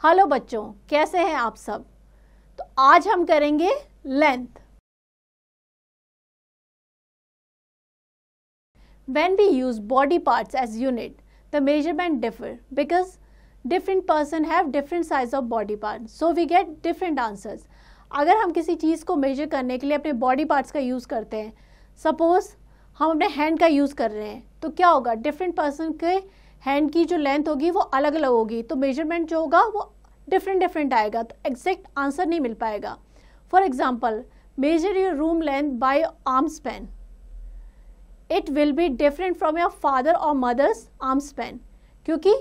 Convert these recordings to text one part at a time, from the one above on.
Hello बच्चों, कैसे हैं आप सब। तो आज हम करेंगे length. When we use body parts as unit, the measurement differ because different person have different size of body parts, so we get different answers. अगर हम किसी चीज़ को मेजर करने के लिए अपने बॉडी पार्ट्स का यूज़ करते हैं, सपोज हम अपने हैंड का यूज़ कर रहे हैं, तो क्या होगा, डिफरेंट पर्सन के हैंड की जो लेंथ होगी वो अलग अलग होगी, तो मेजरमेंट जो होगा वो डिफरेंट आएगा, तो एग्जैक्ट आंसर नहीं मिल पाएगा। For example, major your room length bye arm span, it will be different from your father और मदर्स आर्म स्पैन, क्योंकि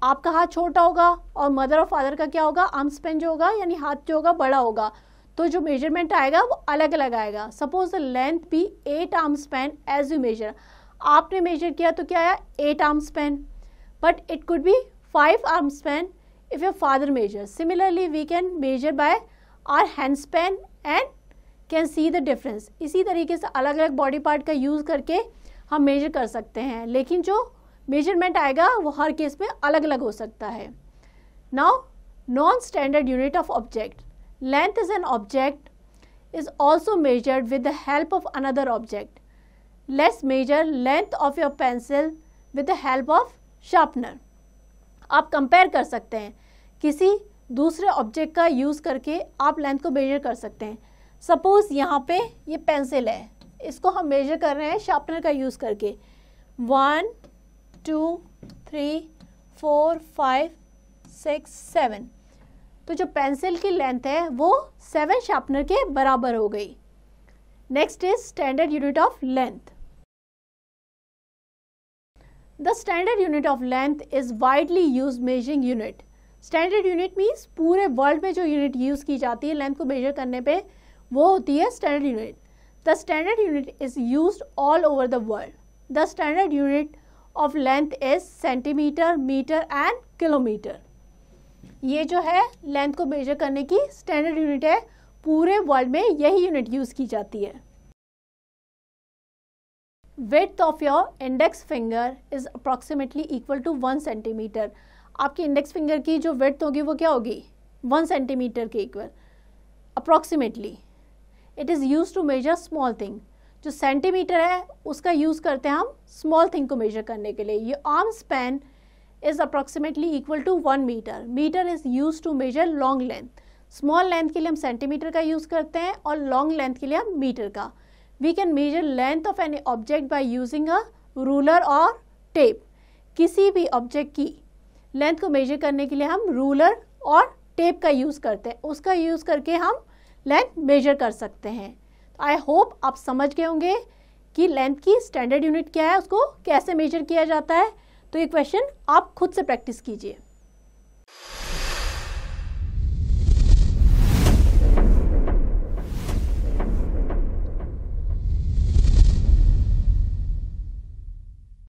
आपका हाथ छोटा होगा और मदर और फादर का क्या होगा, आर्म स्पैन जो होगा यानी हाथ जो होगा बड़ा होगा, तो जो मेजरमेंट आएगा वो अलग अलग आएगा। Suppose the length be 8 arm span as you measure, आपने मेजर किया तो क्या आया 8 arm span, but it could be 5 arm span if your father measures. Similarly, we can measure by our hand span and can see the difference. इसी तरीके से अलग अलग बॉडी पार्ट का यूज़ करके हम मेजर कर सकते हैं, लेकिन जो मेजरमेंट आएगा वो हर केस में अलग अलग हो सकता है। Now, non-standard unit of object. Length is an object is also measured with the help of another object. Let's measure length of your pencil with the help of sharpener. आप compare कर सकते हैं, किसी दूसरे ऑब्जेक्ट का use करके आप length को मेजर कर सकते हैं। सपोज यहाँ पे ये पेंसिल है, इसको हम मेजर कर रहे हैं शार्पनर का यूज़ करके। 1 2 3 4 5 6 7, तो जो पेंसिल की लेंथ है वो 7 शार्पनर के बराबर हो गई। Next is standard unit of length. The standard unit of length is widely used measuring unit. Standard unit means पूरे वर्ल्ड में जो यूनिट यूज़ की जाती है लेंथ को मेजर करने पे, वो होती है standard unit. The standard unit is used all over the world. The standard unit of length is centimetre, metre and kilometre. ये जो है लेंथ को मेजर करने की स्टैंडर्ड यूनिट है, पूरे वर्ल्ड में यही यूनिट यूज़ की जाती है। Width of your index finger is approximately equal to 1 centimetre. आपकी इंडेक्स फिंगर की जो विड्थ होगी वो क्या होगी, 1 सेंटीमीटर के equal approximately. It is use to measure small thing. जो सेंटीमीटर है उसका यूज़ करते हैं हम स्मॉल थिंग को मेजर करने के लिए। ये arm span is approximately equal to 1 metre. Metre is use to measure long length. Small length के लिए हम सेंटीमीटर का यूज़ करते हैं और लॉन्ग लेंथ के लिए हम मीटर का। We can measure length of any object by using a ruler or tape. किसी भी ऑब्जेक्ट की लेंथ को मेजर करने के लिए हम रूलर और टेप का यूज़ करते हैं, उसका यूज़ करके हम लेंथ मेजर कर सकते हैं। आई होप आप समझ गए होंगे कि लेंथ की स्टैंडर्ड यूनिट क्या है, उसको कैसे मेजर किया जाता है। तो ये क्वेश्चन आप खुद से प्रैक्टिस कीजिए।